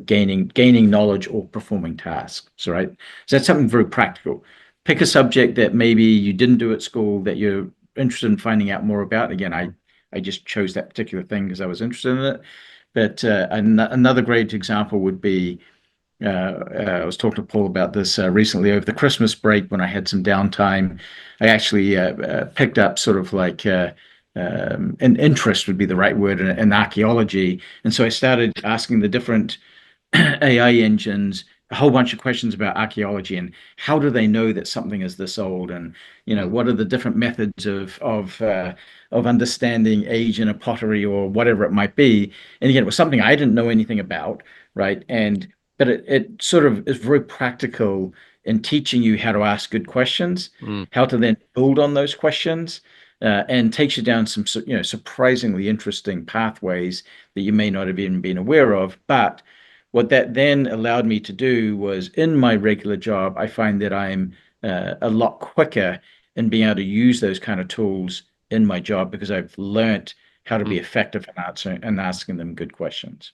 gaining knowledge or performing tasks, right? So that's something very practical. Pick a subject that maybe you didn't do at school that you're interested in finding out more about. Again, I just chose that particular thing because I was interested in it. But another great example would be, I was talking to Paul about this recently over the Christmas break when I had some downtime. I actually picked up sort of like an interest would be the right word in archaeology. And so I started asking the different AI engines a whole bunch of questions about archaeology and how do they know that something is this old, and mm, what are the different methods of understanding age in a pottery or whatever it might be. And again, it was something I didn't know anything about, right? And but it sort of is very practical in teaching you how to ask good questions, mm. how to then build on those questions, and takes you down some surprisingly interesting pathways that you may not have even been aware of. But what that then allowed me to do was, in my regular job, I find that I'm a lot quicker in being able to use those kind of tools in my job because I've learnt how to be Mm. effective in answering and asking them good questions.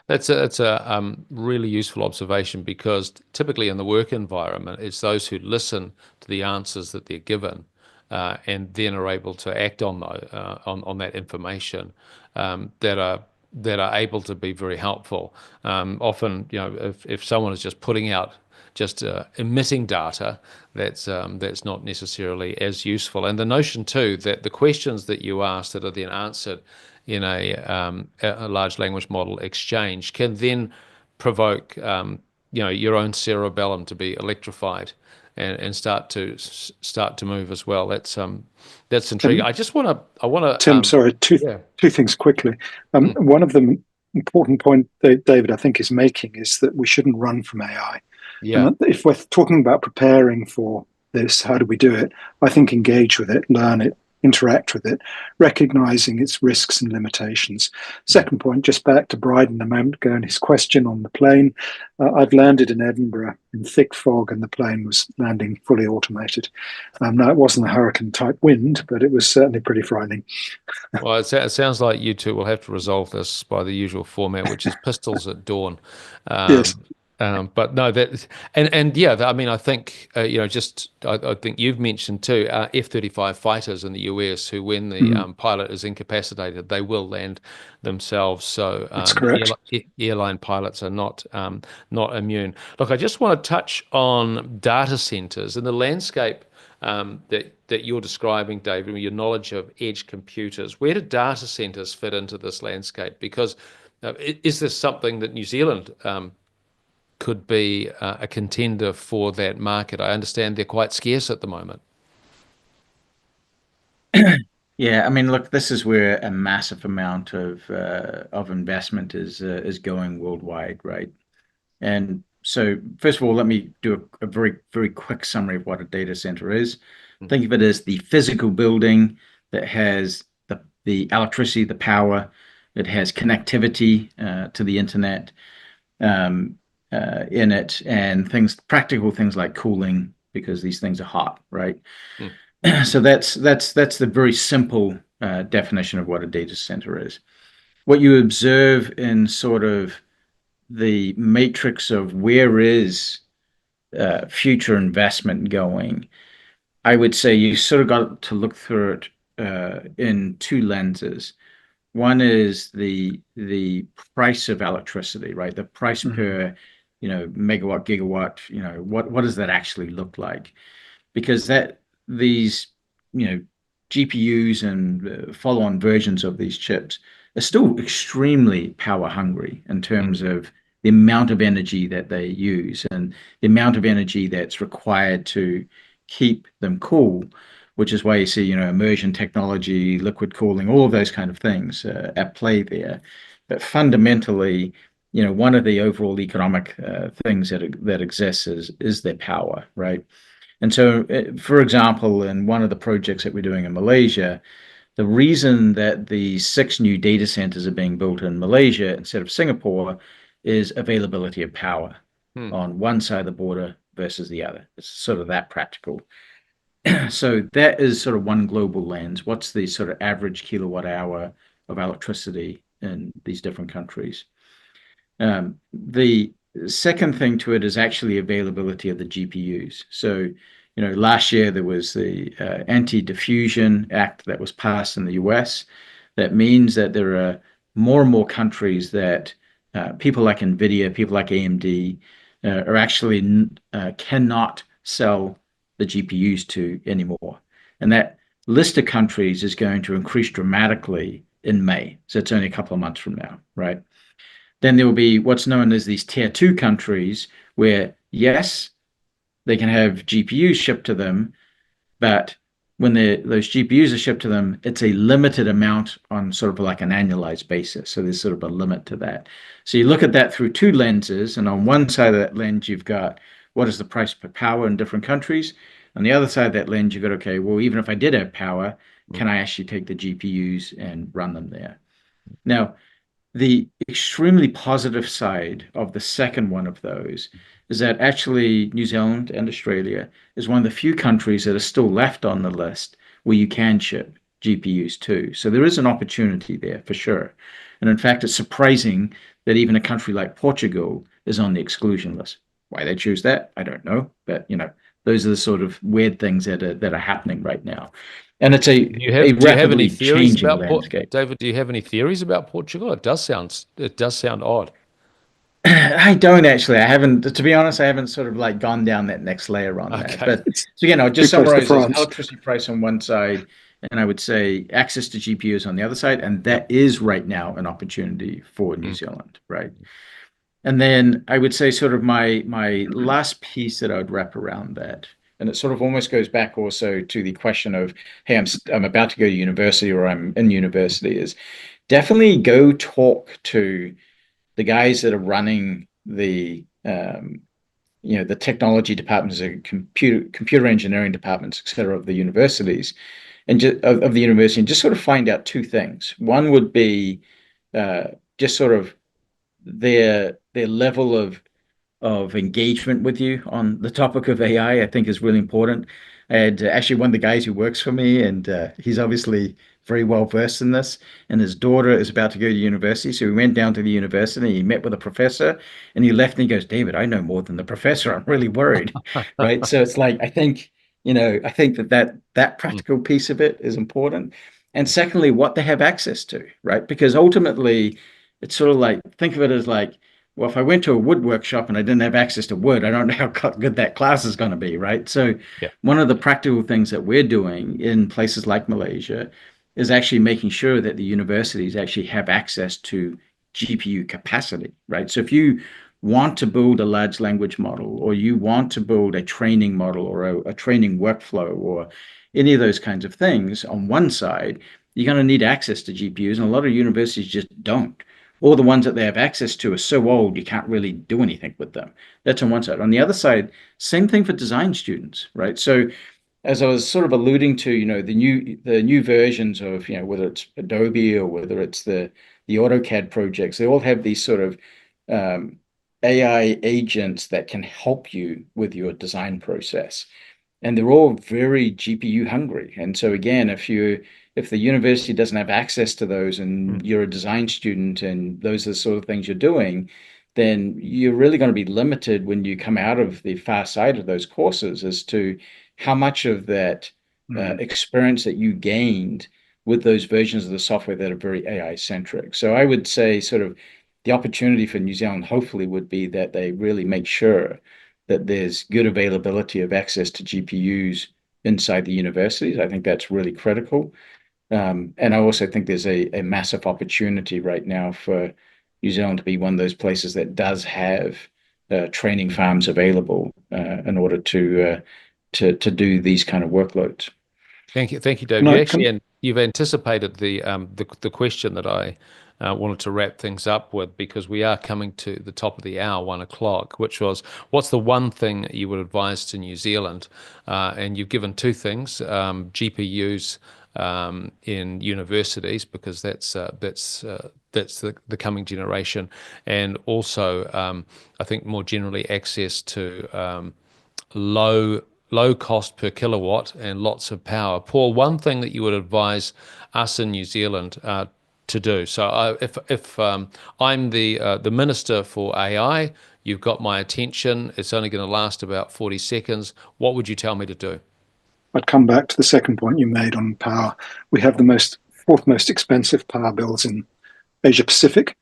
That's a really useful observation, because typically in the work environment, it's those who listen to the answers that they're given and then are able to act on on that information, that are able to be very helpful. Often, if someone is just putting out, just emitting data, that's not necessarily as useful. And the notion too that the questions that you ask that are then answered in a large language model exchange can then provoke your own cerebellum to be electrified and start to move as well. That's intriguing. And I want to Tim, sorry, yeah. two things quickly. Mm, One of them important point that David, I think, is making is that we shouldn't run from AI. yeah. And if we're talking about preparing for this, how do we do it? I think engage with it, learn it, interact with it, recognizing its risks and limitations. Mm, Second point, just back to Bryden a moment ago and his question on the plane. I've landed in Edinburgh in thick fog and the plane was landing fully automated. Now, it wasn't a hurricane type wind, but it was certainly pretty frightening. Well, it sounds like you two will have to resolve this by the usual format, which is pistols at dawn. Yes. Um, but no, that and yeah, I mean, I think just I think you've mentioned too, F-35 fighters in the US who, when the Mm, pilot is incapacitated, they will land themselves. So that's correct. airline pilots are not immune. Look, I just want to touch on data centers and the landscape that you're describing, David, with your knowledge of edge computers. Where do data centers fit into this landscape? Because is this something that New Zealand could be a contender for that market? I understand they're quite scarce at the moment. Yeah, I mean, look, this is where a massive amount of investment is going worldwide, right? And so, first of all, let me do a very, very quick summary of what a data center is. Mm, Think of it as the physical building that has the electricity, the power, It has connectivity to the internet in it, and practical things like cooling, because these things are hot, right? Mm. So that's the very simple definition of what a data center is. What you observe in sort of the matrix of where is future investment going, I would say you sort of got to look through it in two lenses. One is the price of electricity, right? The price per, megawatt, gigawatt, what does that actually look like? Because these, you know, GPUs and follow-on versions of these chips are still extremely power hungry in terms of the amount of energy that they use and the amount of energy that's required to keep them cool, which is why you see, immersion technology, liquid cooling, all of those kind of things at play there. But fundamentally, one of the overall economic things that exists is their power, right? And so, for example, in one of the projects that we're doing in Malaysia, the reason that the 6 new data centers are being built in Malaysia instead of Singapore is availability of power Mm. on one side of the border versus the other. It's sort of that practical. So that is sort of one global lens. What's the sort of average kilowatt hour of electricity in these different countries? The second thing to it is actually availability of the GPUs. So, last year there was the Anti-Diffusion Act that was passed in the US. That means that there are more and more countries that people like NVIDIA, people like AMD, are actually cannot sell the GPUs to anymore. And that list of countries is going to increase dramatically in May. So it's only a couple of months from now, right? Then there will be what's known as these tier two countries where, yes, they can have GPUs shipped to them, but when those GPUs are shipped to them, it's a limited amount on sort of like an annualized basis. So there's sort of a limit to that. So you look at that through two lenses, and on one side of that lens, you've got what is the price per power in different countries. On the other side of that lens, you've got, okay, well, even if I did have power, can I actually take the GPUs and run them there? Now, the extremely positive side of the second one of those is that actually New Zealand and Australia is one of the few countries that are still left on the list where you can ship GPUs to. So there is an opportunity there for sure. And in fact, it's surprising that even a country like Portugal is on the exclusion list. Why they choose that, I don't know. But those are the sort of weird things that are happening right now. And it's a Do you have any rapidly theories changing about landscape. David? Do you have any theories about Portugal? It does sound odd. I don't actually. I haven't, to be honest, I haven't sort of like gone down that next layer on that. Okay. But It's so, too just close to summarizes France. electricity price on one side, and I would say access to GPUs on the other side. And that is right now an opportunity for New Mm. Zealand, right? And then I would say sort of my last piece that I would wrap around that, and it sort of almost goes back also to the question of, hey, I'm about to go to university or I'm in university, is definitely go talk to the guys that are running the technology departments, computer engineering departments, et cetera, of the universities, and of the university, and just sort of find out two things. One would be just sort of their level of engagement with you on the topic of AI, I think is really important. And actually, one of the guys who works for me, and he's obviously very well versed in this, and his daughter is about to go to university. So we went down to the university, he met with a professor, and he left and he goes, David, I know more than the professor. I'm really worried. Right. So it's like, I think that Mm. practical piece of it is important. And secondly, what they have access to, right? Because ultimately, it's sort of like, think of it as like, well, if I went to a wood workshop and I didn't have access to wood, I don't know how good that class is going to be, right? So, Yeah. one of the practical things that we're doing in places like Malaysia is actually making sure that the universities actually have access to GPU capacity, right? So, if you want to build a large language model, or you want to build a training model, or a training workflow, or any of those kinds of things on one side, you're going to need access to GPUs, and a lot of universities just don't. Or the ones that they have access to are so old you can't really do anything with them. That's on one side. On the other side, same thing for design students, right? So as I was sort of alluding to, the new versions of, whether it's Adobe or whether it's the AutoCAD projects, they all have these sort of um, AI agents that can help you with your design process. And they're all very GPU hungry. And so again, if the university doesn't have access to those and you're a design student and those are the sort of things you're doing, then you're really going to be limited when you come out of the far side of those courses as to how much of that experience that you gained with those versions of the software that are very AI centric. So I would say sort of the opportunity for New Zealand hopefully would be that they really make sure that there's good availability of access to GPUs inside the universities. I think that's really critical. And I also think there's a massive opportunity right now for New Zealand to be one of those places that does have training farms available in order to do these kind of workloads. Thank you, David. Can You I, actually, can, and you've anticipated the question that I wanted to wrap things up with, because we are coming to the top of the hour, 1 o'clock, which was, what's the one thing you would advise to New Zealand? And you've given two things: GPUs in universities, because that's the coming generation, and also I think more generally access to low cost per kilowatt and lots of power. Paul, one thing that you would advise us in New Zealand to do. So if I'm the minister for AI, you've got my attention. It's only going to last about 40 seconds. What would you tell me to do? I'd come back to the second point you made on power. We have the fourth most expensive power bills in Asia Pacific,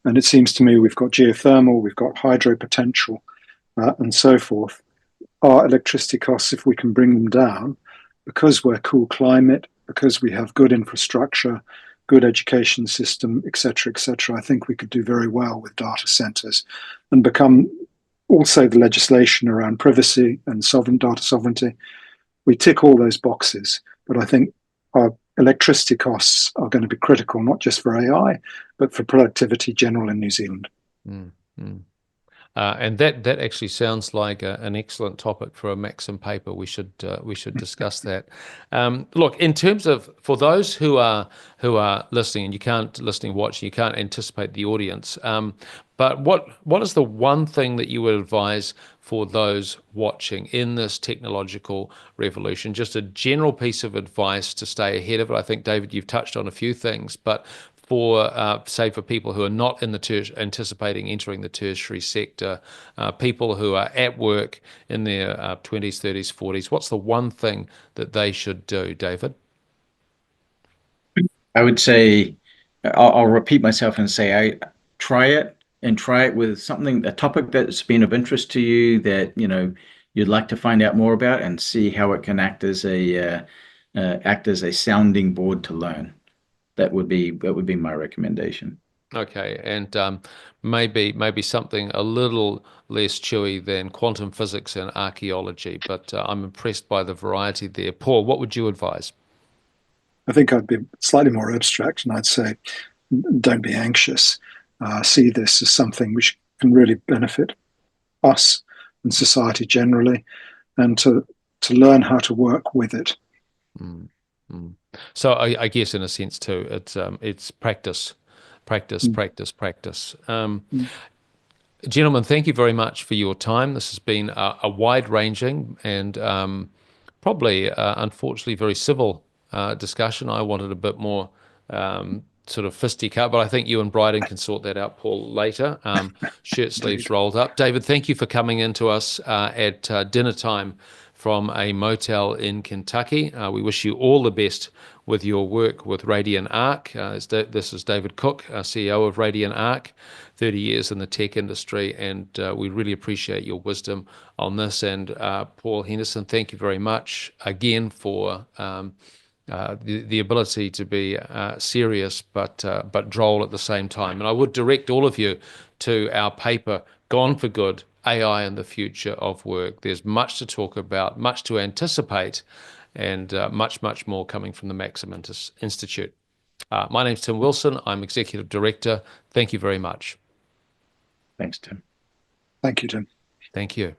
and it seems to me we've got geothermal, we've got hydro potential, and so forth. Our electricity costs, if we can bring them down, because we're cool climate, because we have good infrastructure, good education system, etc., etc., I think we could do very well with data centers and become also the legislation around privacy and data sovereignty. We tick all those boxes, but I think our electricity costs are going to be critical, not just for AI, but for productivity general in New Zealand. Mm, mm. And that actually sounds like an excellent topic for a Maxim paper. We should discuss that. Look, in terms of, for those who are listening, and you can't watching, you can't anticipate the audience. But what is the one thing that you would advise for those watching in this technological revolution? Just a general piece of advice to stay ahead of it. I think, David, you've touched on a few things, but for say for people who are not in the anticipating entering the tertiary sector, people who are at work in their 20s, 30s, 40s, what's the one thing that they should do, David? I would say, I'll repeat myself and say, try it with a topic that's been of interest to you that, you'd like to find out more about, and see how it can act as a sounding board to learn. That would be my recommendation. Okay, and maybe something a little less chewy than quantum physics and archaeology, but I'm impressed by the variety there. Paul, what would you advise? I think I'd be slightly more abstract, and I'd say, don't be anxious. See this as something which can really benefit us and society generally, and to learn how to work with it. Mm, mm. So I guess in a sense too, it's practice, practice, practice, practice. Gentlemen, thank you very much for your time. This has been a wide-ranging and probably, unfortunately, very civil discussion. I wanted a bit more sort of fisticuff, but I think you and Bryden can sort that out, Paul, later. Shirt sleeves rolled up. David, thank you for coming in to us at dinner time from a motel in Kentucky. We wish you all the best with your work with Radian Arc. This is David Cook, CEO of Radian Arc, 30 years in the tech industry, and we really appreciate your wisdom on this. And Paul Henderson, thank you very much again for the ability to be serious but droll at the same time. And I would direct all of you to our paper, Gone for Good, AI and the Future of Work. There's much to talk about, much to anticipate, and much, much more coming from the Maxim Institute. My name's Tim Wilson. I'm Executive Director. Thank you very much. Thanks, Tim. Thank you, Tim. Thank you.